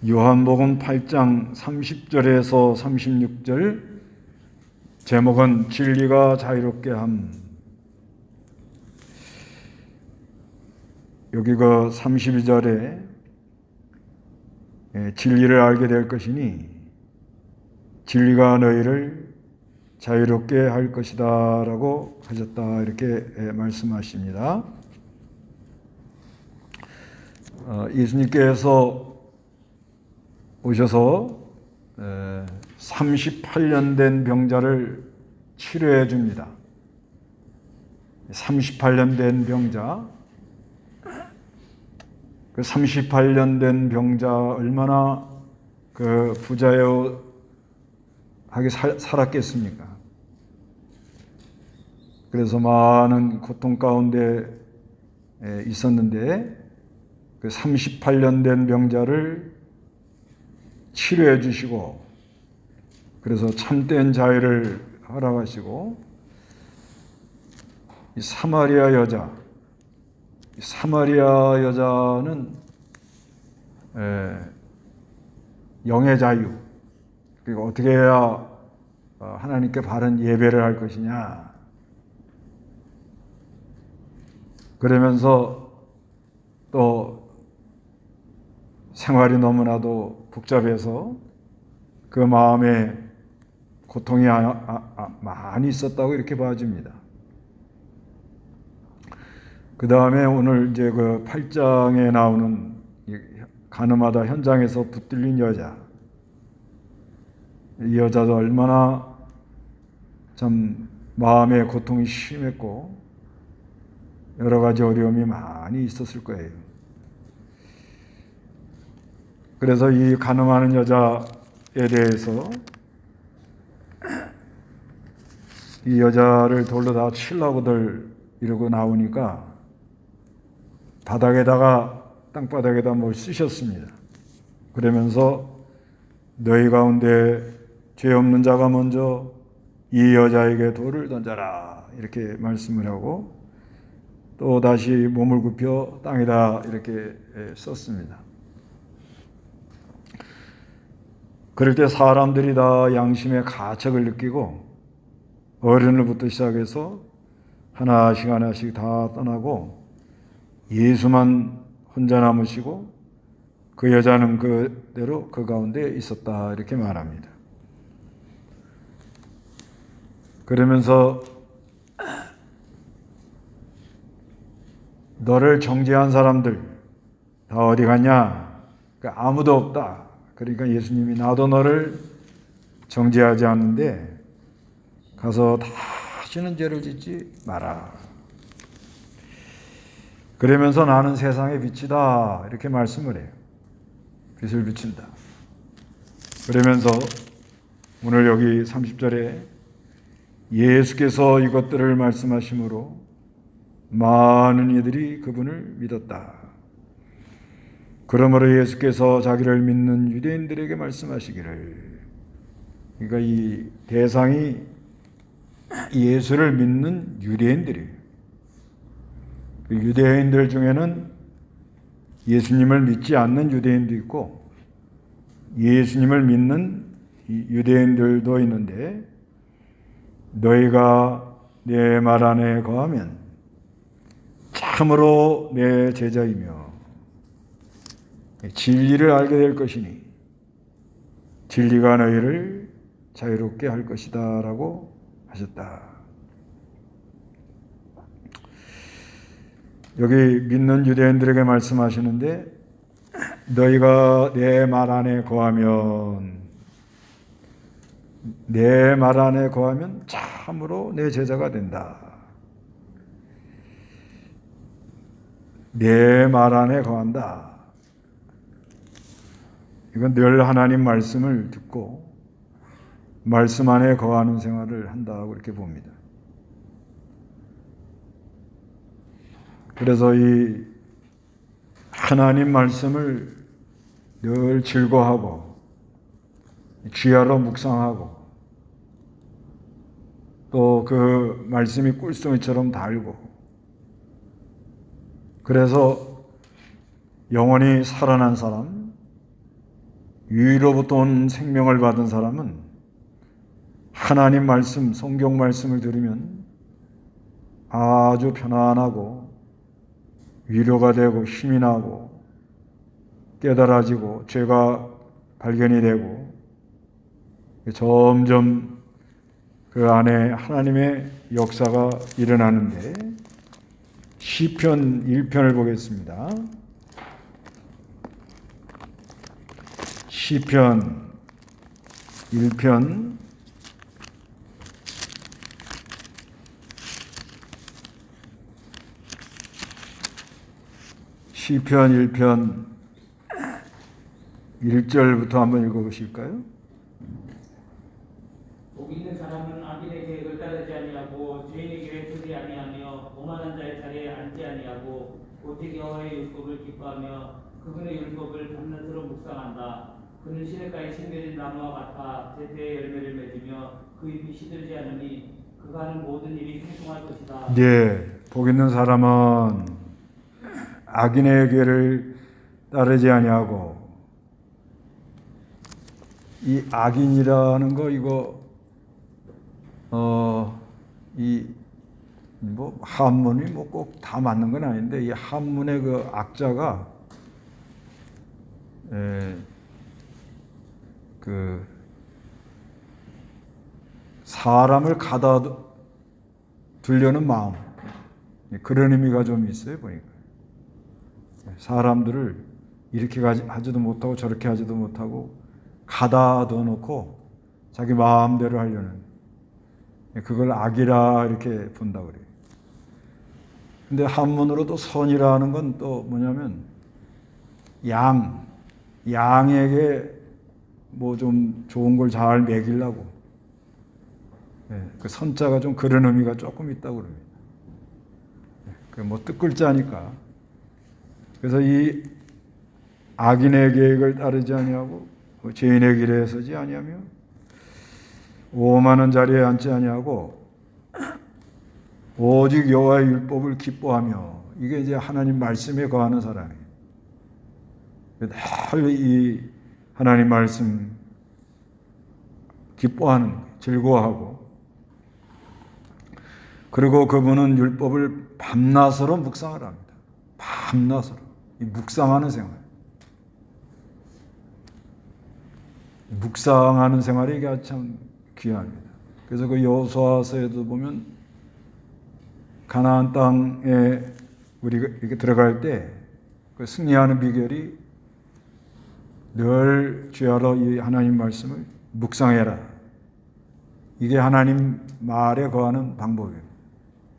요한복음 8장 30절에서 36절, 제목은 진리가 자유롭게 함. 여기 그 32절에 진리를 알게 될 것이니 진리가 너희를 자유롭게 할 것이다 라고 하셨다, 이렇게 말씀하십니다. 예수님께서 오셔서 38년 된 병자를 치료해 줍니다. 38년 된 병자, 그 38년 된 병자 얼마나 그 부자하게 살았겠습니까? 그래서 많은 고통 가운데 있었는데 그 38년 된 병자를 치료해 주시고, 그래서 참된 자유를 허락하시고, 이 사마리아 여자는 영의 자유, 그리고 어떻게 해야 하나님께 바른 예배를 할 것이냐, 그러면서 또 생활이 너무나도 복잡해서 그 마음에 고통이 많이 있었다고 이렇게 봐집니다. 그 다음에 오늘 이제 그 8장에 나오는 가늠하다 현장에서 붙들린 여자, 이 여자도 얼마나 참 마음의 고통이 심했고 여러 가지 어려움이 많이 있었을 거예요. 그래서 이 간음하는 여자에 대해서 이 여자를 돌로 다 치려고들 이러고 나오니까 땅바닥에다 뭘 쓰셨습니다. 그러면서 너희 가운데 죄 없는 자가 먼저 이 여자에게 돌을 던져라, 이렇게 말씀을 하고 또 다시 몸을 굽혀 땅에다 이렇게 썼습니다. 그럴 때 사람들이 다 양심의 가책을 느끼고 어른부터 시작해서 하나씩 다 떠나고 예수만 혼자 남으시고 그 여자는 그대로 그 가운데 있었다, 이렇게 말합니다. 그러면서 너를 정죄한 사람들 다 어디 갔냐? 아무도 없다. 그러니까 예수님이 나도 너를 정죄하지 않는데 가서 다시는 죄를 짓지 마라. 그러면서 나는 세상의 빛이다, 이렇게 말씀을 해요. 빛을 비춘다. 그러면서 오늘 여기 30절에 예수께서 이것들을 말씀하심으로 많은 이들이 그분을 믿었다. 그러므로 예수께서 자기를 믿는 유대인들에게 말씀하시기를, 그러니까 이 대상이 예수를 믿는 유대인들이에요. 그 유대인들 중에는 예수님을 믿지 않는 유대인도 있고 예수님을 믿는 유대인들도 있는데, 너희가 내 말 안에 거하면 참으로 내 제자이며 진리를 알게 될 것이니 진리가 너희를 자유롭게 할 것이다 라고 하셨다. 여기 믿는 유대인들에게 말씀하시는데, 너희가 내 말 안에 거하면, 내 말 안에 거하면 참으로 내 제자가 된다. 내 말 안에 거한다. 이건 늘 하나님 말씀을 듣고 말씀 안에 거하는 생활을 한다고 이렇게 봅니다. 그래서 이 하나님 말씀을 늘 즐거워하고 귀하로 묵상하고 또 그 말씀이 꿀송이처럼 달고, 그래서 영원히 살아난 사람, 위로부터 온 생명을 받은 사람은 하나님 말씀, 성경 말씀을 들으면 아주 편안하고 위로가 되고 힘이 나고 깨달아지고 죄가 발견이 되고 점점 그 안에 하나님의 역사가 일어나는데, 시편 1편을 보겠습니다. 시편 1편 1절부터 한번 읽어보실까요? 복 있는 사람은 악인의 계획을 따르지 아니하고 죄인의 길에 서지 아니하며 오만한 자의 자리에 앉지 아니하고 오직 여호와의 율법을 기뻐하며 그분의 율법을 밤낮으로 묵상한다. 그는 시냇가에 심겨진 나무와 같아 제때에 열매를 맺으며 그 잎이 시들지 않으니 그가 하는 모든 일이 풍성할 것이다. 예, 복 있는 사람은 악인의 길을 따르지 아니하고, 이 악인이라는 거 이거 이 뭐 한문이 뭐 꼭 다 맞는 건 아닌데, 이 한문의 그 악자가 그 사람을 가다 두려는 마음, 그런 의미가 좀 있어요 보니까. 사람들을 이렇게 하지도 못하고 저렇게 하지도 못하고 가다 둬놓고 자기 마음대로 하려는, 그걸 악이라 이렇게 본다고 그래요. 근데 한문으로도 선이라는 건 또 뭐냐면 양에게 뭐 좀 좋은 걸 잘 먹이려고, 그 선자가 좀 그런 의미가 조금 있다고 그럽니다. 그 뭐 뜻글자니까. 그래서 이 악인의 계획을 따르지 아니하고 죄인의 길에 서지 아니하며 오만한 자리에 앉지 아니하고 오직 여호와의 율법을 기뻐하며, 이게 이제 하나님 말씀에 거하는 사람이에요. 늘 이 하나님 말씀 기뻐하는, 즐거워하고, 그리고 그분은 율법을 밤낮으로 묵상을 합니다. 밤낮으로 이 묵상하는 생활, 묵상하는 생활이 이게 참 귀합니다. 그래서 그 여호수아서에도 보면 가나안 땅에 우리가 이렇게 들어갈 때 그 승리하는 비결이 늘 주야로 이 하나님 말씀을 묵상해라. 이게 하나님 말에 거하는 방법이에요.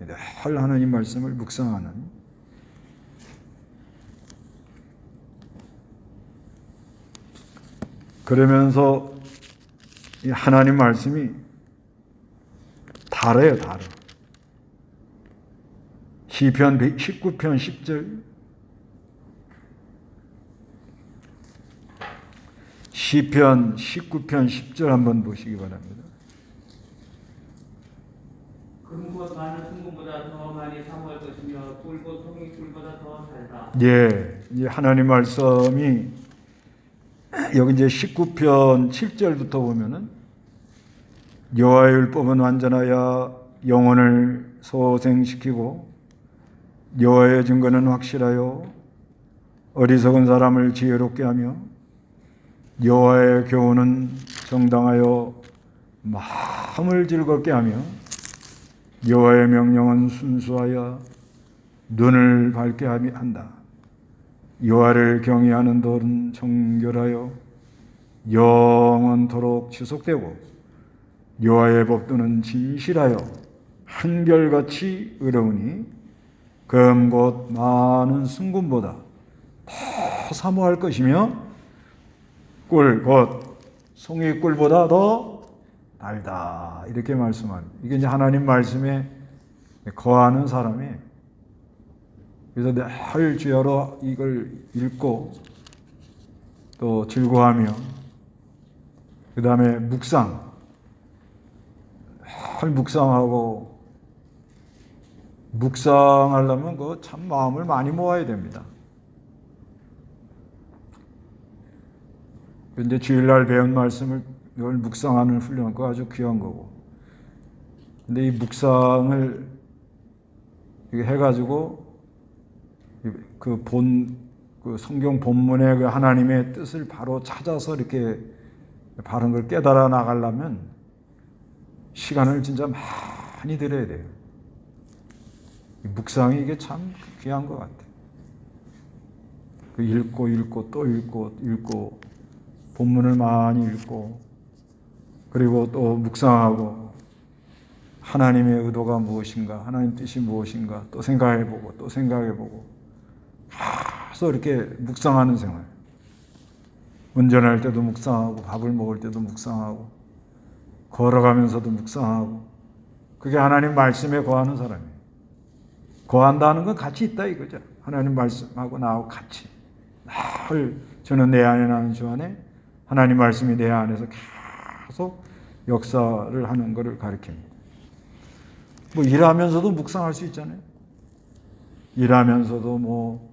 늘 하나님 말씀을 묵상하는. 그러면서 이 하나님 말씀이 달아요, 달아. 시편 19편 10절, 시편 19편 10절 한번 보시기 바랍니다. 금꽃 많은 순금보다 더 많이 사모할 것이며 꿀꽃 송이 꿀보다 더 달다. 예, 이제 하나님 말씀이 여기 이제 19편 7절부터 보면은 여호와의 율법은 완전하여 영혼을 소생시키고 여호와의 증거는 확실하여 어리석은 사람을 지혜롭게 하며 여호와의 교훈은 정당하여 마음을 즐겁게 하며 여호와의 명령은 순수하여 눈을 밝게 한다. 여호와를 경외하는 돌은 정결하여 영원토록 지속되고 여호와의 법도는 진실하여 한결같이 의로우니 금곧 많은 순금보다 더 사모할 것이며 꿀, 곧 송이 꿀보다 더 달다. 이렇게 말씀합니다. 이게 이제 하나님 말씀에 거하는 사람이, 그래서 늘 주야로 이걸 읽고 또 즐거워하며, 그 다음에 늘 묵상하고, 묵상하려면 그 참 마음을 많이 모아야 됩니다. 근데 주일날 배운 말씀을 이걸 묵상하는 훈련, 그거 아주 귀한 거고. 근데 이 묵상을 이게 해가지고 그 성경 본문의 그 하나님의 뜻을 바로 찾아서 이렇게 바른 걸 깨달아 나가려면 시간을 진짜 많이 들여야 돼요. 이 묵상이 이게 참 귀한 것 같아요. 그 읽고 또 읽고 본문을 많이 읽고 그리고 또 묵상하고 하나님의 의도가 무엇인가, 하나님 뜻이 무엇인가 또 생각해보고 또 생각해보고 계속 이렇게 묵상하는 생활. 운전할 때도 묵상하고 밥을 먹을 때도 묵상하고 걸어가면서도 묵상하고 그게 하나님 말씀에 거하는 사람이에요. 거한다는 건 같이 있다 이거죠. 하나님 말씀하고 나하고 같이 늘 저는 내 안에 나는 주 안에 하나님 말씀이 내 안에서 계속 역사를 하는 것을 가리킵니다. 뭐 일하면서도 묵상할 수 있잖아요. 일하면서도 뭐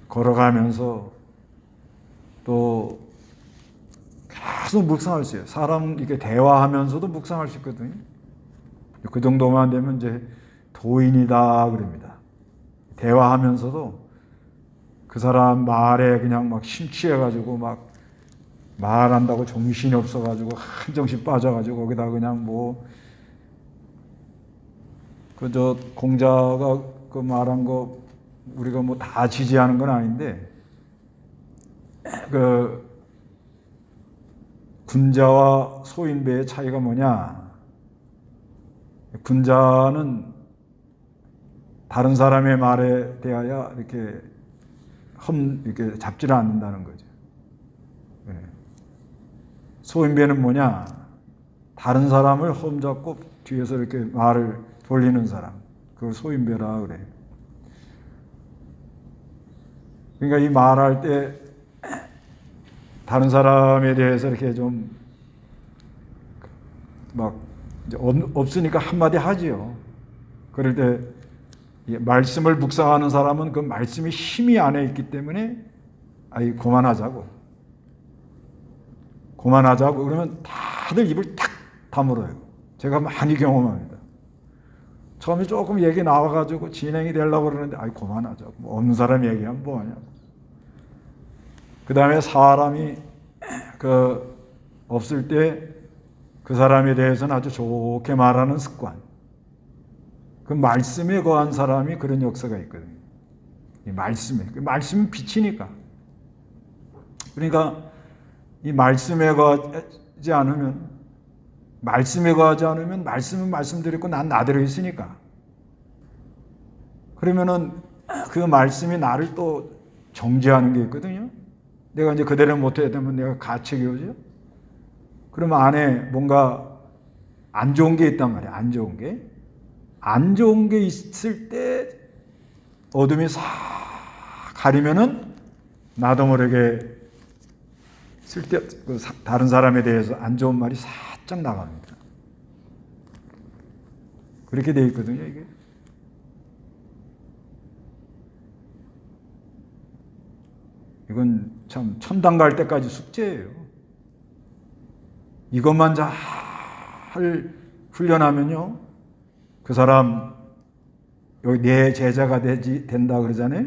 걸어가면서 또 계속 묵상할 수 있어요. 사람 이렇게 대화하면서도 묵상할 수 있거든요. 그 정도만 되면 이제 도인이다 그럽니다. 대화하면서도 그 사람 말에 그냥 막 심취해가지고 막 말한다고 정신이 없어가지고 한정신 빠져가지고 거기다 그냥 뭐 그저 공자가 그 말한 거 우리가 뭐 다 지지하는 건 아닌데 그 군자와 소인배의 차이가 뭐냐? 군자는 다른 사람의 말에 대하여 이렇게 이렇게 잡지를 않는다는 거죠. 소인배는 뭐냐? 다른 사람을 험잡고 뒤에서 이렇게 말을 돌리는 사람. 그걸 소인배라 그래요. 그러니까 이 말할 때 다른 사람에 대해서 이렇게 좀 막 없으니까 한마디 하지요. 그럴 때 말씀을 묵상하는 사람은 그 말씀이 힘이 안에 있기 때문에 아이 그만하자고 그러면 다들 입을 탁 다물어요. 제가 많이 경험합니다. 처음에 조금 얘기 나와가지고 진행이 되려고 그러는데 아이 그만하자고 뭐 없는 사람 얘기하면 뭐하냐고. 그 다음에 사람이 그 없을 때 그 사람에 대해서는 아주 좋게 말하는 습관. 그 말씀에 거한 사람이 그런 역사가 있거든요. 이 말씀에. 그 말씀은 빛이니까. 그러니까 이 말씀에 거하지 않으면 말씀은 말씀대로 있고 난 나대로 있으니까. 그러면은 그 말씀이 나를 또 정죄하는 게 있거든요. 내가 이제 그대로 못해야 되면 내가 가책이 오죠. 그러면 안에 뭔가 안 좋은 게 있단 말이야. 안 좋은 게 있을 때 어둠이 싹 가리면은 나도 모르게 다른 사람에 대해서 안 좋은 말이 살짝 나갑니다. 그렇게 돼 있거든요, 이게. 이건 참 천당 갈 때까지 숙제예요. 이것만 잘 훈련하면요, 그 사람 여기 내 제자가 된다 그러잖아요.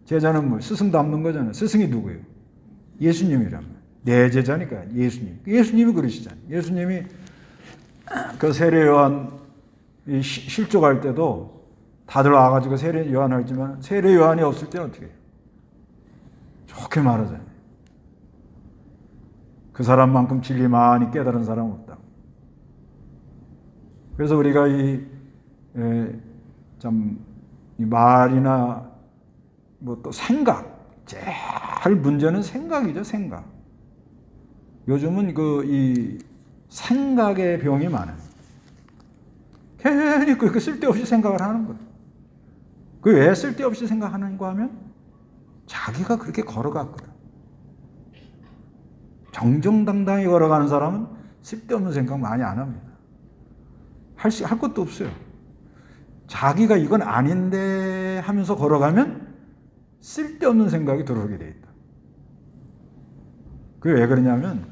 제자는 뭐 스승 닮는 거잖아요. 스승이 누구예요? 예수님이란 말이에요. 내 제자니까 예수님. 예수님이 그러시잖아요. 예수님이 그 세례 요한 실족할 때도 다들 와가지고 세례 요한 하지만 세례 요한이 없을 때는 어떻게 해요? 좋게 말하잖아요. 그 사람만큼 진리 많이 깨달은 사람 없다. 그래서 우리가 이 말이나 뭐 또 생각, 제일 문제는 생각이죠, 생각. 요즘은 이 생각의 병이 많아요. 괜히 그렇게 쓸데없이 생각을 하는 거예요. 그 왜 쓸데없이 생각하는가 하면 자기가 그렇게 걸어갔거든. 정정당당히 걸어가는 사람은 쓸데없는 생각 많이 안 합니다. 할 것도 없어요. 자기가 이건 아닌데 하면서 걸어가면 쓸데없는 생각이 들어오게 돼 있다. 그게 왜 그러냐면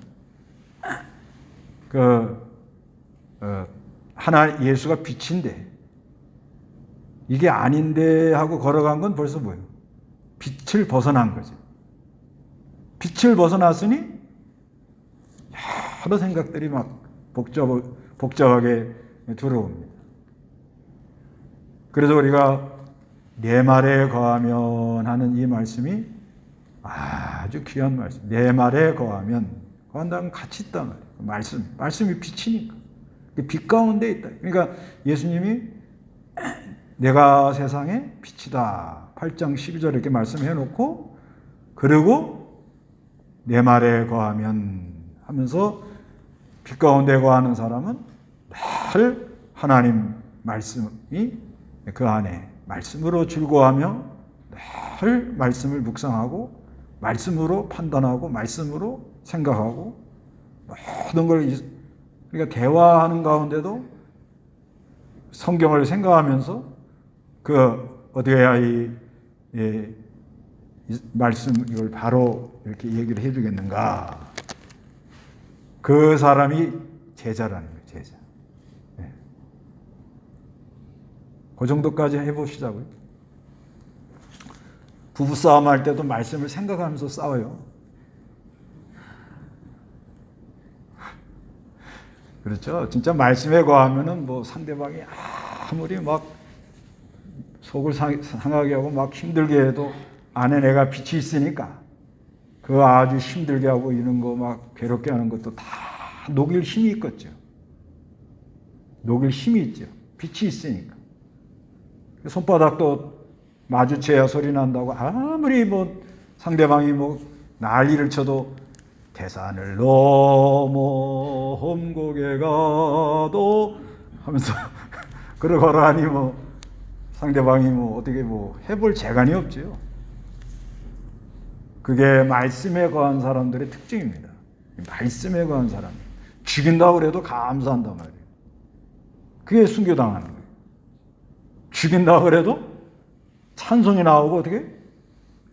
하나 예수가 빛인데 이게 아닌데 하고 걸어간 건 벌써 뭐예요? 빛을 벗어난 거지. 빛을 벗어났으니 여러 생각들이 막 복잡하게 들어옵니다. 그래서 우리가 내 말에 거하면 하는 이 말씀이 아주 귀한 말씀. 내 말에 거한다는 같이 있단 말이에요. 말씀이 빛이니까. 빛 가운데 있다. 그러니까 예수님이 내가 세상의 빛이다. 8장 12절 이렇게 말씀해 놓고 그리고 내 말에 거하면 하면서 빛 가운데 거하는 사람은 늘 하나님 말씀이 그 안에 말씀으로 즐거워하며 늘 말씀을 묵상하고 말씀으로 판단하고 말씀으로 생각하고 모든 걸 그러니까 대화하는 가운데도 성경을 생각하면서 어떻게 해야 이 말씀 이걸 바로 이렇게 얘기를 해주겠는가? 그 사람이 제자라는 거예요. 제자. 네. 그 정도까지 해보시자고요. 부부싸움 할 때도 말씀을 생각하면서 싸워요. 그렇죠. 진짜 말씀에 거하면은 뭐 상대방이 아무리 막 속을 상하게 하고 막 힘들게 해도 안에 내가 빛이 있으니까 그 아주 힘들게 하고 이런 거 막 괴롭게 하는 것도 다 녹일 힘이 있겠죠. 녹일 힘이 있죠. 빛이 있으니까. 손바닥도 마주쳐야 소리 난다고 아무리 뭐 상대방이 뭐 난리를 쳐도 태산을 넘어 험곡에 가도 하면서 그러거라 하니 뭐 상대방이 뭐 어떻게 뭐 해볼 재간이 없지요. 그게 말씀에 거한 사람들의 특징입니다. 말씀에 거한 사람. 죽인다고 그래도 감사한단 말이에요. 그게 순교당하는 거예요. 죽인다고 그래도 찬송이 나오고 어떻게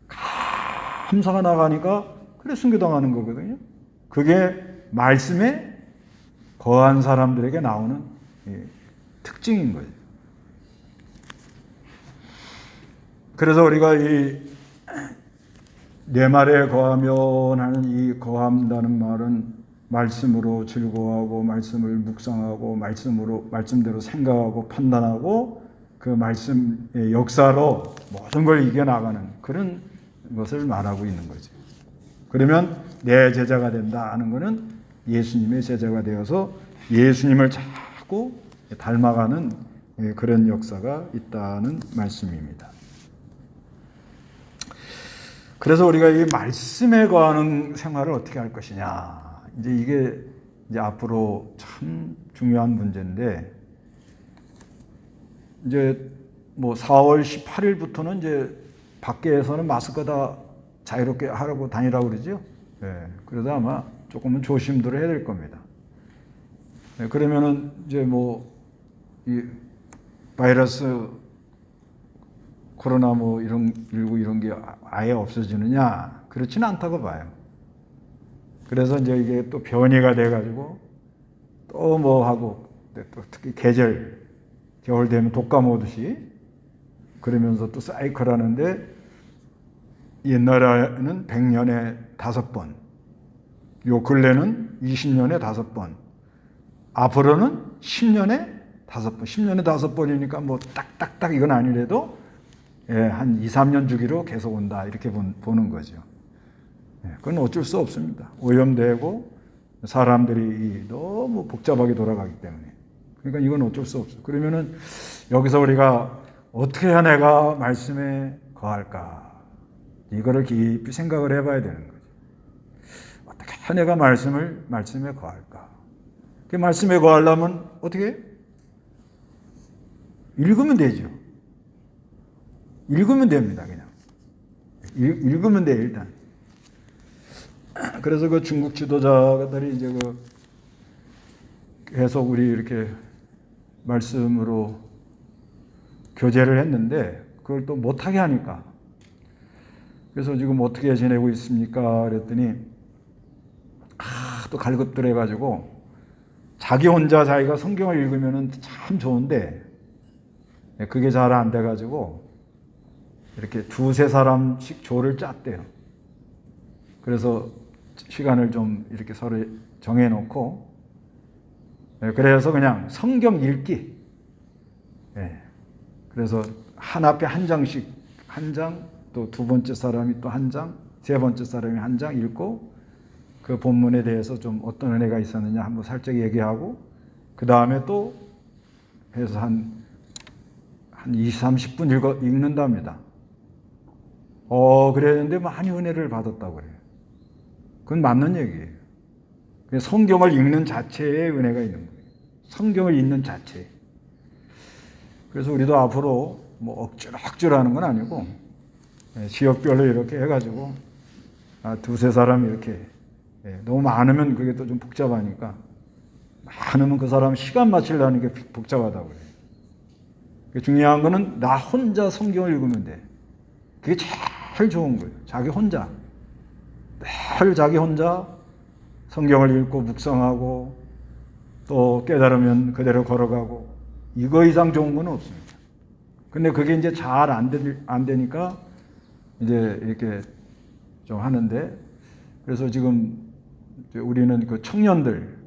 감사가 나가니까 그래 순교당하는 거거든요. 그게 말씀에 거한 사람들에게 나오는 특징인 거예요. 그래서 우리가 내 말에 거하면 하는 이 거한다는 말은 말씀으로 즐거워하고 말씀을 묵상하고 말씀대로 생각하고 판단하고 그 말씀의 역사로 모든 걸 이겨나가는 그런 것을 말하고 있는 거죠. 그러면 내 제자가 된다 하는 것은 예수님의 제자가 되어서 예수님을 자꾸 닮아가는 그런 역사가 있다는 말씀입니다. 그래서 우리가 이 말씀에 거하는 생활을 어떻게 할 것이냐. 이게 앞으로 참 중요한 문제인데, 이제 뭐 4월 18일부터는 이제 밖에서는 마스크 다 자유롭게 하라고 다니라고 그러죠. 그래서 아마 조금은 조심들을 해야 될 겁니다. 그러면은 이제 뭐 이 바이러스 코로나 뭐 이런 19 이런 게 아예 없어지느냐? 그렇지는 않다고 봐요. 그래서 이제 이게 또 변이가 돼가지고 또 뭐 하고 또 특히 계절 겨울 되면 독감 오듯이 그러면서 또 사이클 하는데 옛날에는 100년에 5번, 요 근래는 20년에 5번, 앞으로는 10년에 5번, 10년에 5번이니까 뭐 딱딱딱 이건 아니래도 한 2, 3년 주기로 계속 온다 이렇게 보는 거죠. 그건 어쩔 수 없습니다. 오염되고 사람들이 너무 복잡하게 돌아가기 때문에. 그러니까 이건 어쩔 수 없어. 그러면은 여기서 우리가 어떻게 해야 내가 말씀에 거할까? 이거를 깊이 생각을 해봐야 되는 거죠. 어떻게 해야 내가 말씀에 거할까? 그 말씀에 거하려면 어떻게? 읽으면 되죠. 읽으면 됩니다, 그냥. 읽으면 돼, 일단. 그래서 그 중국 지도자들이 이제 계속 우리 이렇게 말씀으로 교제를 했는데, 그걸 또 못하게 하니까. 그래서 지금 어떻게 지내고 있습니까? 그랬더니, 하도 갈급들 해가지고 자기 혼자 자기가 성경을 읽으면 참 좋은데 그게 잘 안 돼가지고 이렇게 두세 사람씩 조를 짰대요. 그래서 시간을 좀 이렇게 서로 정해놓고 그래서 그냥 성경 읽기. 그래서 한 앞에 한 장씩 한 장, 또 두 번째 사람이 또 한 장, 세 번째 사람이 한 장 읽고 그 본문에 대해서 좀 어떤 은혜가 있었느냐 한번 살짝 얘기하고 그 다음에 또 해서 한 20, 30분 읽는답니다. 그랬는데 많이 은혜를 받았다고 그래요. 그건 맞는 얘기예요. 성경을 읽는 자체에 은혜가 있는 거예요. 성경을 읽는 자체. 그래서 우리도 앞으로 뭐 억지로 하는 건 아니고 지역별로 이렇게 해가지고 두세 사람 이렇게 너무 많으면 그게 또 좀 복잡하니까 많으면 그 사람 시간 맞추려는 게 복잡하다고 그래요. 중요한 거는 나 혼자 성경을 읽으면 돼. 그게 제일 좋은 거예요. 자기 혼자. 늘 자기 혼자 성경을 읽고 묵상하고 또 깨달으면 그대로 걸어가고 이거 이상 좋은 건 없습니다. 근데 그게 이제 잘 안 되니까 이제 이렇게 좀 하는데 그래서 지금 우리는 그 청년들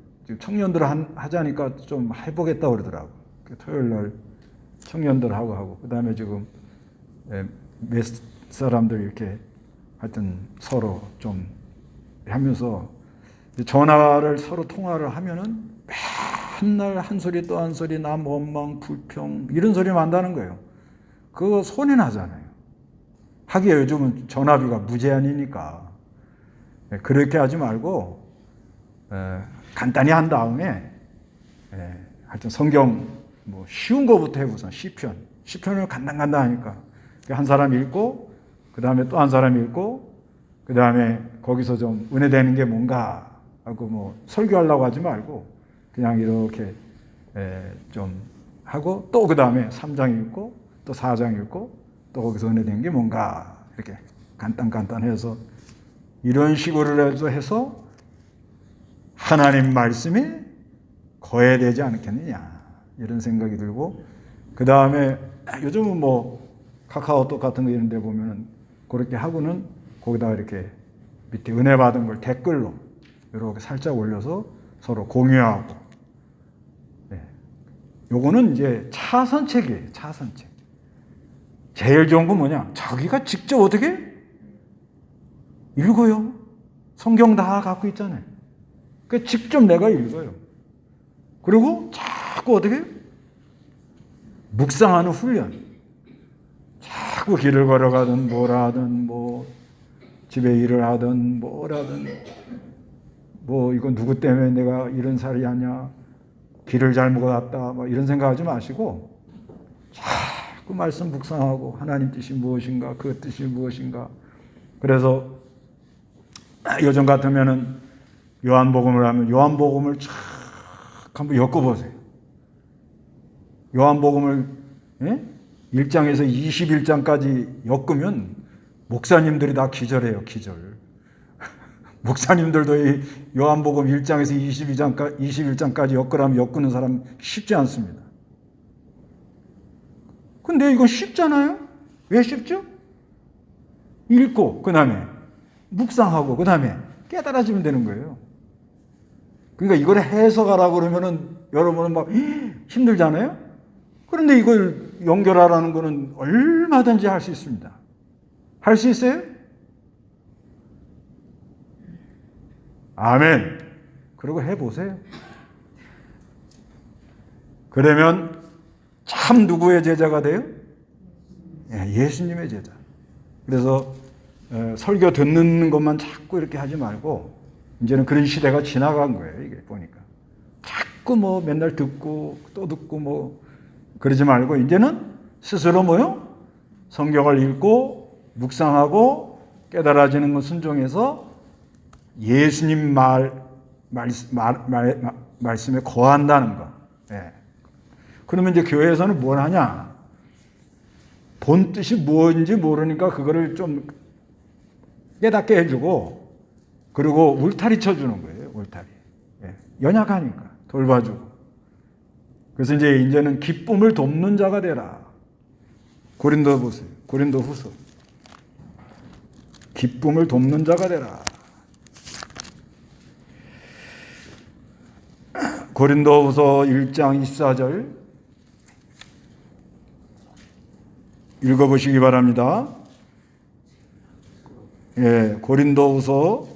하자니까 좀 해보겠다 그러더라고. 토요일 날 청년들하고 하고 그다음에 지금 몇 사람들 이렇게 하여튼 서로 좀 하면서 전화를 서로 통화를 하면은 맨날 한 소리 또 한 소리 남 원망 불평 이런 소리만 한다는 거예요. 그거 손해 나잖아요. 하기야 요즘은 전화비가 무제한이니까 그렇게 하지 말고 간단히 한 다음에 하여튼 성경 뭐 쉬운 거부터 해보자. 시편은 간단하니까 한 사람 읽고 그 다음에 또 한 사람 읽고 그 다음에 거기서 좀 은혜되는 게 뭔가 하고 뭐 설교하려고 하지 말고 그냥 이렇게 좀 하고 또 그 다음에 3장 읽고 또 4장 읽고 또 거기서 은혜되는 게 뭔가 이렇게 간단해서 이런 식으로 해서 하나님 말씀이 거해되지 않겠느냐 이런 생각이 들고 그 다음에 요즘은 뭐 카카오톡 같은 거 이런 데 보면은 그렇게 하고는 거기다 이렇게 밑에 은혜 받은 걸 댓글로 이렇게 살짝 올려서 서로 공유하고 요거는 이제 차선책이에요. 차선책. 제일 좋은 건 뭐냐? 자기가 직접 어떻게 읽어요. 성경 다 갖고 있잖아요. 그 직접 내가 읽어요. 그리고 자꾸 어떻게 묵상하는 훈련. 자꾸 길을 걸어가든 뭘 하든 뭐 집에 일을 하든 뭘 하든 뭐 이거 누구 때문에 내가 이런 살이 하냐 길을 잘못 왔다 뭐 이런 생각하지 마시고 자꾸 말씀 묵상하고 하나님 뜻이 무엇인가 그 뜻이 무엇인가. 그래서 요즘 같으면은 요한복음을 하면 요한복음을 쫙 한번 엮어보세요. 요한복음을 1장에서 21장까지 엮으면 목사님들이 다 기절해요. 기절. 목사님들도 이 요한복음 1장에서 21장까지 엮으라면 엮는 사람 쉽지 않습니다. 근데 이건 쉽잖아요? 왜 쉽죠? 읽고 그 다음에 묵상하고 그 다음에 깨달아지면 되는 거예요. 그러니까 이걸 해석하라고 그러면은 여러분은 막 힘들잖아요? 그런데 이걸 연결하라는 거는 얼마든지 할 수 있습니다. 할 수 있어요? 아멘. 그리고 해보세요. 그러면 참 누구의 제자가 돼요? 예수님의 제자. 그래서 설교 듣는 것만 자꾸 이렇게 하지 말고 이제는 그런 시대가 지나간 거예요. 이게 보니까 자꾸 뭐 맨날 듣고 또 듣고 뭐 그러지 말고 이제는 스스로 뭐요? 성경을 읽고 묵상하고 깨달아지는 것 순종해서 예수님 말씀에 거한다는 거. 그러면 이제 교회에서는 뭘 하냐? 본 뜻이 무엇인지 모르니까 그거를 좀 깨닫게 해주고 그리고 울타리 쳐주는 거예요. 울타리. 연약하니까 돌봐주고. 그래서 이제는 기쁨을 돕는 자가 되라. 고린도 보세요. 고린도 후서. 기쁨을 돕는 자가 되라. 고린도 후서 1장 24절 읽어보시기 바랍니다. 예, 고린도 후서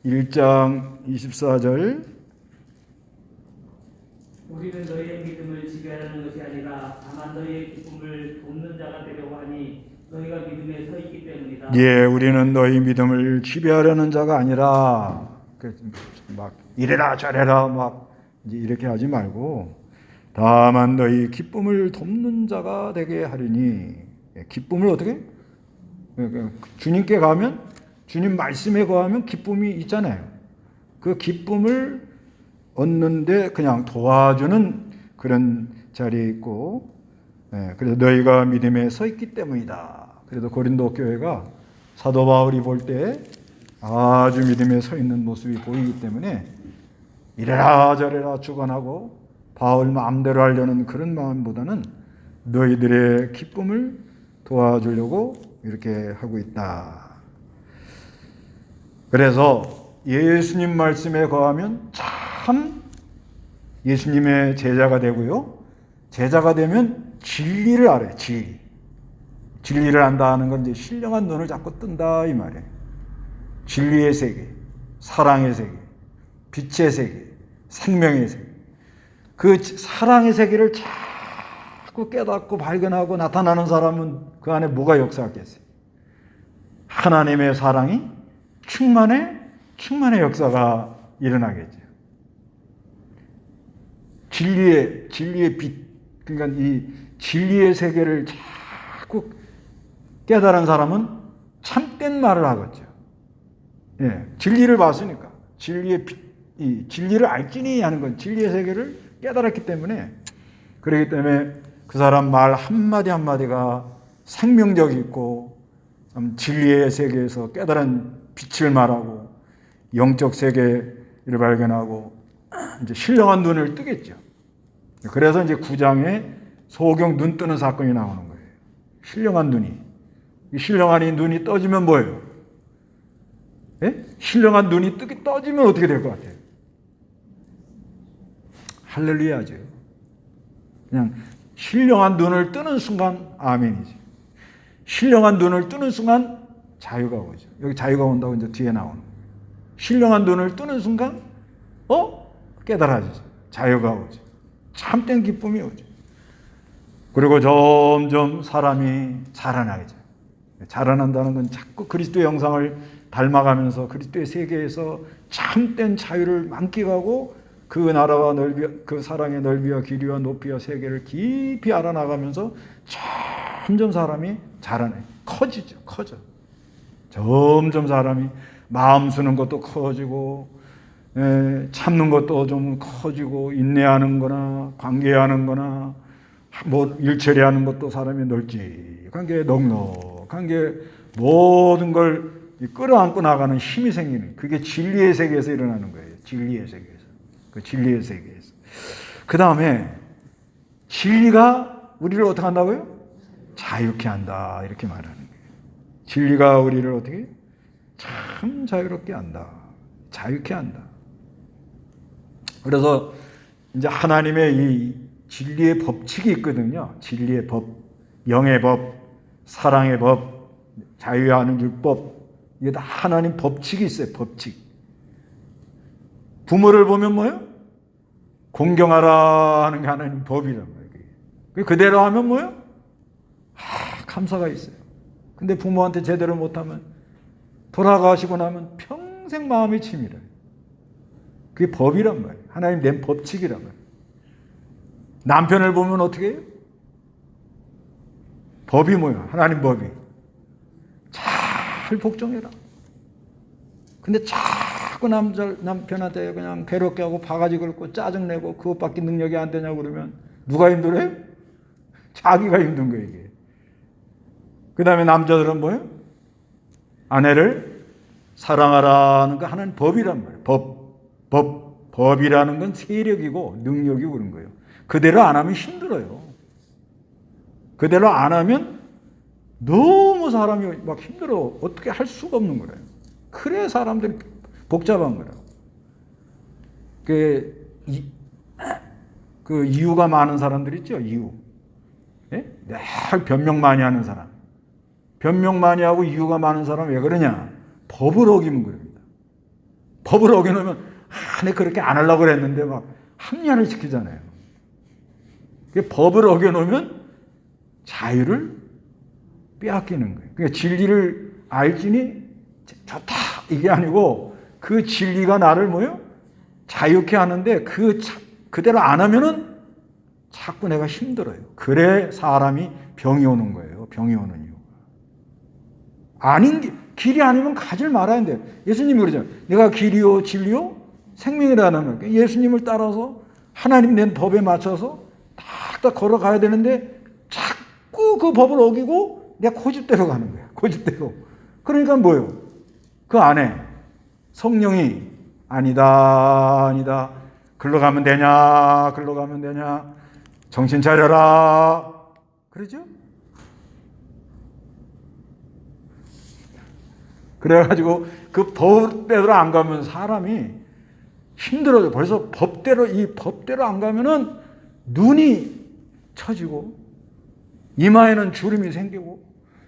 1장 24절 우리는 너희의 믿음을 지배하려는 것이 아니라 다만 너희의 기쁨을 돕는 자가 되려고 하니 너희가 믿음에 서 있기 때문이다. 예, 우리는 너희 믿음을 지배하려는 자가 아니라 막 이래라 저래라 막 이제 이렇게 하지 말고 다만 너희 기쁨을 돕는 자가 되게 하리니. 기쁨을 어떻게? 주님께 가면 주님 말씀에 거하면 기쁨이 있잖아요. 그 기쁨을 얻는데 그냥 도와주는 그런 자리에 있고, 그래서 너희가 믿음에 서 있기 때문이다. 그래도 고린도 교회가 사도 바울이 볼 때 아주 믿음에 서 있는 모습이 보이기 때문에 이래라 저래라 주관하고 바울 마음대로 하려는 그런 마음보다는 너희들의 기쁨을 도와주려고 이렇게 하고 있다. 그래서 예수님 말씀에 거하면 참 예수님의 제자가 되고요. 제자가 되면 진리를 알아요. 진리. 진리를 안다는 건 이제 신령한 눈을 자꾸 뜬다 이 말이에요. 진리의 세계, 사랑의 세계, 빛의 세계, 생명의 세계. 그 사랑의 세계를 자꾸 깨닫고 발견하고 나타나는 사람은 그 안에 뭐가 역사하겠어요? 하나님의 사랑이 충만의 역사가 일어나겠죠. 진리의 빛, 그러니까 이 진리의 세계를 자꾸 깨달은 사람은 참된 말을 하겠죠. 예, 진리를 봤으니까 진리의 빛, 이 진리를 알지니 하는 건 진리의 세계를 깨달았기 때문에, 그렇기 때문에 그 사람 말 한마디 한마디가 생명력이 있고 진리의 세계에서 깨달은 빛을 말하고 영적 세계를 발견하고 이제 신령한 눈을 뜨겠죠. 그래서 이제 9장에 소경 눈 뜨는 사건이 나오는 거예요. 신령한 눈이. 이 신령한 이 눈이 떠지면 뭐예요? 예? 신령한 눈이 떠지면 어떻게 될 것 같아요? 할렐루야죠. 그냥 신령한 눈을 뜨는 순간 아멘이지. 신령한 눈을 뜨는 순간 자유가 오죠. 여기 자유가 온다고 이제 뒤에 나오는 거예요. 신령한 눈을 뜨는 순간 깨달아지죠. 자유가 오죠. 참된 기쁨이 오죠. 그리고 점점 사람이 자라나죠. 자라난다는 건 자꾸 그리스도의 형상을 닮아가면서 그리스도의 세계에서 참된 자유를 만끽하고 그 나라와 넓이, 그 사랑의 넓이와 길이와 높이와 세계를 깊이 알아나가면서 점점 사람이 자라나요. 커지죠. 커져. 점점 사람이 마음 쓰는 것도 커지고, 참는 것도 좀 커지고, 인내하는 거나 관계하는 거나 뭐 일처리 하는 것도 사람이 널찍한 게 넉넉한 게 모든 걸 끌어안고 나가는 힘이 생기는, 그게 진리의 세계에서 일어나는 거예요. 진리의 세계에서. 그 진리의 세계에서. 그 다음에 진리가 우리를 어떻게 한다고요? 자유케 한다. 이렇게 말하는 거예요. 진리가 우리를 어떻게? 참 자유롭게 한다. 자유케 한다. 그래서 이제 하나님의 이 진리의 법칙이 있거든요. 진리의 법, 영의 법, 사랑의 법, 자유하는 율법. 이게 다 하나님 법칙이 있어요. 법칙. 부모를 보면 뭐예요? 공경하라 하는 게 하나님 법이란 말이에요. 그대로 하면 뭐예요? 감사가 있어요. 근데 부모한테 제대로 못하면 돌아가시고 나면 평생 마음이 치밀어요. 그게 법이란 말이에요. 하나님 낸 법칙이란 말이에요. 남편을 보면 어떻게 해요? 법이 뭐예요? 하나님 법이. 잘 복종해라. 근데 자꾸 남편한테 그냥 괴롭게 하고 바가지 긁고 짜증내고 그것밖에 능력이 안 되냐고 그러면 누가 힘들어요? 자기가 힘든 거예요, 이게. 그 다음에 남자들은 뭐예요? 아내를 사랑하라는 거 하나님 법이란 말이에요. 법. 법이라는 건 세력이고 능력이고 그런 거예요. 그대로 안 하면 힘들어요. 그대로 안 하면 너무 사람이 막 힘들어. 어떻게 할 수가 없는 거예요. 그래 사람들이 복잡한 거라고. 그 이유가 많은 사람들 있죠. 이유. 예? 늘 변명 많이 하는 사람. 변명 많이 하고 이유가 많은 사람 왜 그러냐? 법을 어기면 그럽니다. 법을 어겨놓으면 내가 그렇게 안 하려고 그랬는데 막 합리화를 시키잖아요. 법을 어겨놓으면 자유를 빼앗기는 거예요. 그러니까 진리를 알지니 좋다 이게 아니고 그 진리가 나를 뭐요? 자유케 하는데 그대로 안 하면은 자꾸 내가 힘들어요. 그래 사람이 병이 오는 거예요. 병이 오는 이유. 아닌 길이 아니면 가질 말아야 돼요. 예수님이 그러잖아요. 내가 길이요 진리요 생명이라는 거예요. 예수님을 따라서 하나님 낸 법에 맞춰서 딱 걸어가야 되는데 자꾸 그 법을 어기고 내가 고집대로 가는 거예요. 고집대로. 그러니까 뭐예요? 그 안에 성령이 아니다. 글로 가면 되냐. 정신 차려라. 그러죠? 그래가지고 그 법대로 안 가면 사람이 힘들어요. 벌써 이 법대로 안 가면은 눈이 처지고 이마에는 주름이 생기고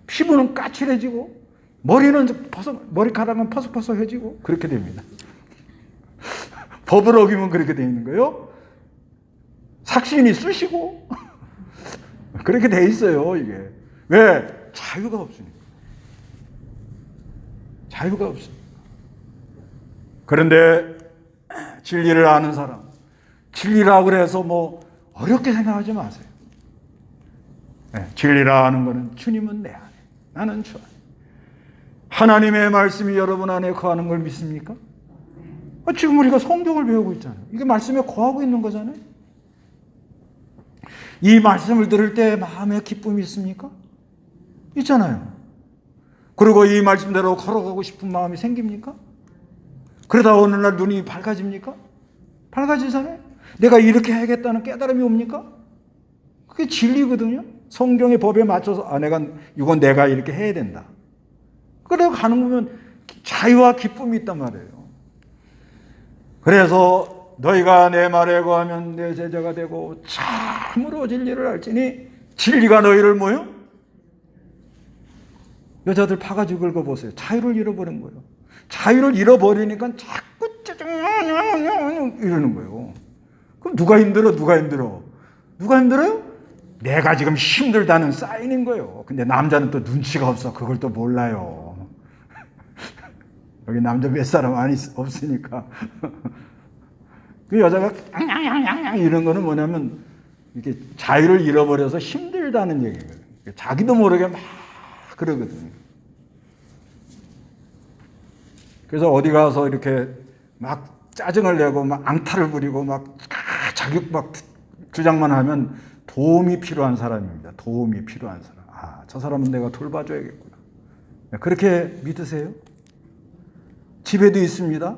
피부는 까칠해지고 머리카락은 퍼석퍼석해지고 그렇게 됩니다. 법을 어기면 그렇게 돼 있는 거예요. 삭신이 쑤시고 그렇게 돼 있어요. 이게 왜? 자유가 없으니까. 자유가 없어요. 그런데 진리를 아는 사람, 진리라고 해서 뭐 어렵게 생각하지 마세요. 네, 진리라 하는 것은 주님은 내 안에, 나는 주 안에. 하나님의 말씀이 여러분 안에 거하는 걸 믿습니까? 지금 우리가 성경을 배우고 있잖아요. 이게 말씀에 거하고 있는 거잖아요. 이 말씀을 들을 때 마음에 기쁨이 있습니까? 있잖아요. 그리고 이 말씀대로 걸어가고 싶은 마음이 생깁니까? 그러다 어느 날 눈이 밝아집니까? 밝아지잖아요. 내가 이렇게 해야겠다는 깨달음이 옵니까? 그게 진리거든요. 성경의 법에 맞춰서 이건 내가 이렇게 해야 된다. 그래서 가는 거면 자유와 기쁨이 있단 말이에요. 그래서 너희가 내 말에 거하면 내 제자가 되고 참으로 진리를 알지니 진리가 너희를 뭐요? 여자들 파가지고 긁어보세요. 자유를 잃어버린 거예요. 자유를 잃어버리니까 자꾸 이러는 거예요. 그럼 누가 힘들어요? 내가 지금 힘들다는 사인인 거예요. 근데 남자는 또 눈치가 없어. 그걸 또 몰라요. 여기 남자 몇 사람 없으니까. 그 여자가 이런 거는 뭐냐면 이렇게 자유를 잃어버려서 힘들다는 얘기예요. 자기도 모르게 막 그러거든요. 그래서 어디 가서 이렇게 막 짜증을 내고 막 앙탈을 부리고 막 자기 막 주장만 하면 도움이 필요한 사람입니다. 도움이 필요한 사람. 저 사람은 내가 돌봐줘야겠구나. 그렇게 믿으세요? 집에도 있습니다.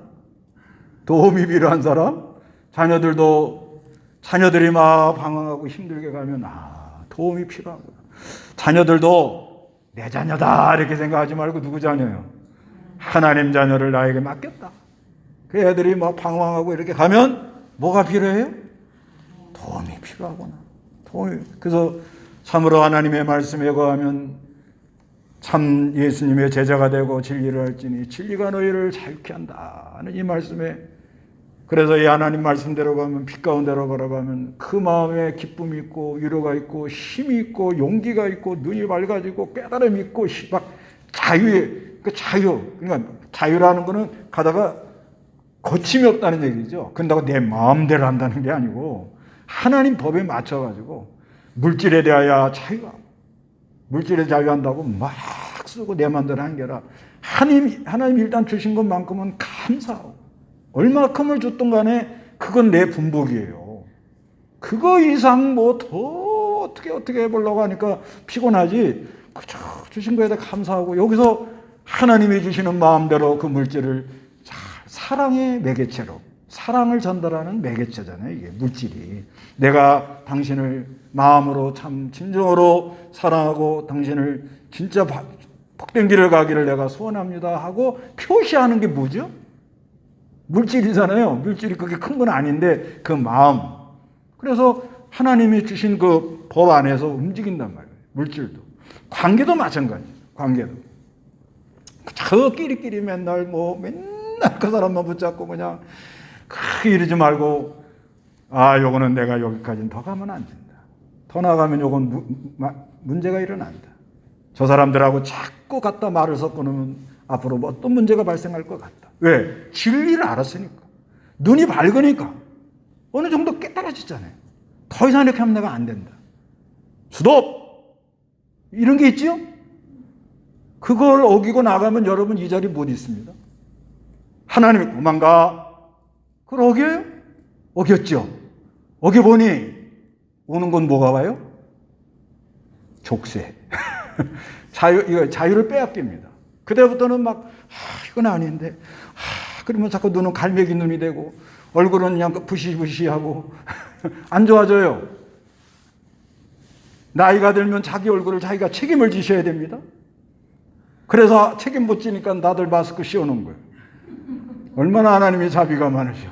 도움이 필요한 사람. 자녀들이 막 방황하고 힘들게 가면 도움이 필요하구나. 자녀들도 내 자녀다 이렇게 생각하지 말고 누구 자녀요? 하나님 자녀를 나에게 맡겼다. 그 애들이 막 방황하고 이렇게 가면 뭐가 필요해요? 도움이 필요하구나. 그래서 참으로 하나님의 말씀에 거하면 참 예수님의 제자가 되고 진리를 알지니 진리가 너희를 자유케 한다는 이 말씀에, 그래서 이 하나님 말씀대로 가면 빛 가운데로 걸어가면 그 마음에 기쁨이 있고 위로가 있고 힘이 있고 용기가 있고 눈이 밝아지고 깨달음이 있고 막 그러니까 자유라는 거는 가다가 거침이 없다는 얘기죠. 그런다고 내 마음대로 한다는 게 아니고 하나님 법에 맞춰가지고 물질에 대하여 물질에 자유한다고 막 쓰고 내 마음대로 하는 게 아니라 하나님 일단 주신 것만큼은 감사하고 얼마큼을 줬던 간에 그건 내 분복이에요. 그거 이상 뭐 더 어떻게 해보려고 하니까 피곤하지. 그저 주신 거에 대해 감사하고 여기서 하나님이 주시는 마음대로 그 물질을 사랑의 매개체로 사랑을 전달하는 매개체잖아요. 이게 물질이. 내가 당신을 마음으로 참 진정으로 사랑하고 당신을 진짜 복된 길을 가기를 내가 소원합니다 하고 표시하는 게 뭐죠? 물질이잖아요. 물질이 그게 큰 건 아닌데 그 마음. 그래서 하나님이 주신 그 법 안에서 움직인단 말이에요. 물질도. 관계도 마찬가지예요. 관계도. 저 끼리끼리 맨날 그 사람만 붙잡고 그냥 이러지 말고 요거는 내가 여기까지는 더 가면 안 된다. 더 나가면 요건 문제가 일어난다. 저 사람들하고 자꾸 갖다 말을 섞어 놓으면 앞으로 어떤 문제가 발생할 것 같다. 왜? 진리를 알았으니까. 눈이 밝으니까. 어느 정도 깨달아졌잖아요. 더 이상 이렇게 하면 내가 안 된다. 스톱! 이런 게 있죠? 그걸 어기고 나가면 여러분 이 자리 못 있습니다. 하나님이 그만 가. 그걸 어겨요? 어겼죠. 어겨보니 오는 건 뭐가 와요? 족쇄. 자유를 빼앗깁니다. 그때부터는 이건 아닌데. 그러면 자꾸 눈은 갈매기 눈이 되고 얼굴은 그냥 부시부시하고 안 좋아져요. 나이가 들면 자기 얼굴을 자기가 책임을 지셔야 됩니다. 그래서 책임 못 지니까 나들 마스크 씌워놓은 거예요. 얼마나 하나님이 자비가 많으셔.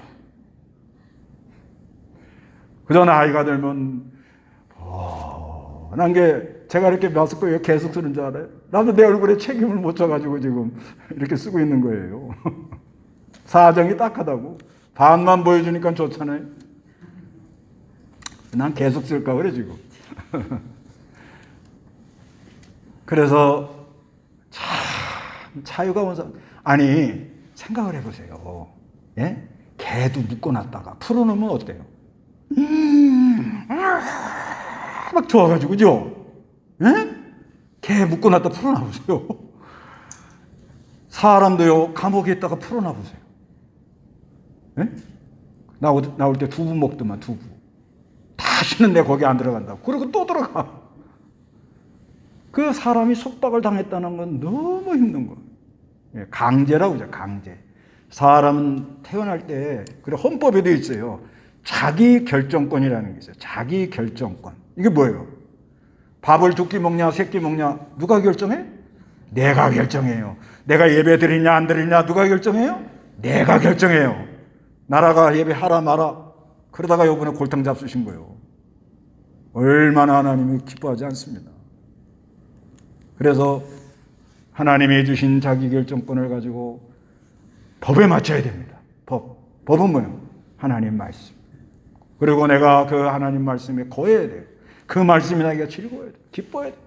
그저 나이가 들면 난 게 제가 이렇게 마스크 왜 계속 쓰는 줄 알아요? 나도 내 얼굴에 책임을 못 져가지고 지금 이렇게 쓰고 있는 거예요. 사정이 딱하다고. 반만 보여주니까 좋잖아요. 난 계속 쓸까 그래 지금. 그래서 참 자유가 온 사람. 아니 생각을 해보세요. 예? 개도 묶어놨다가 풀어놓으면 어때요? 막 좋아가지고 그죠? 예? 개 묶어놨다 풀어놔보세요. 사람도요 감옥에 있다가 풀어놔보세요. 예? 나올 때 두부 먹더만 두부. 다시는 내 거기 안 들어간다고. 그리고 또 들어가. 그 사람이 속박을 당했다는 건 너무 힘든 거예요. 강제라고 하죠. 강제. 사람은 태어날 때 그래 헌법에도 있어요. 자기 결정권이라는 게 있어요. 자기 결정권. 이게 뭐예요? 밥을 두 끼 먹냐 세 끼 먹냐 누가 결정해? 내가 결정해요. 내가 예배 드리냐 안 드리냐 누가 결정해요? 내가 결정해요. 나라가 예배 하라 마라. 그러다가 이번에 골탕 잡수신 거예요. 얼마나 하나님이 기뻐하지 않습니다. 그래서 하나님이 주신 자기 결정권을 가지고 법에 맞춰야 됩니다. 법은 뭐예요? 하나님 말씀. 그리고 내가 그 하나님 말씀에 거해야 돼요. 그 말씀이 나에게 즐거워야 돼요. 기뻐해야 돼요.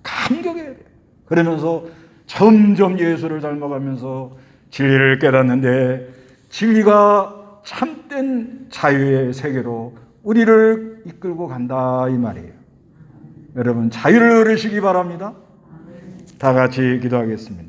감격해야 돼요. 그러면서 점점 예수를 닮아가면서 진리를 깨닫는데 진리가 참된 자유의 세계로 우리를 이끌고 간다 이 말이에요. 여러분 자유를 얻으시기 바랍니다. 다 같이 기도하겠습니다.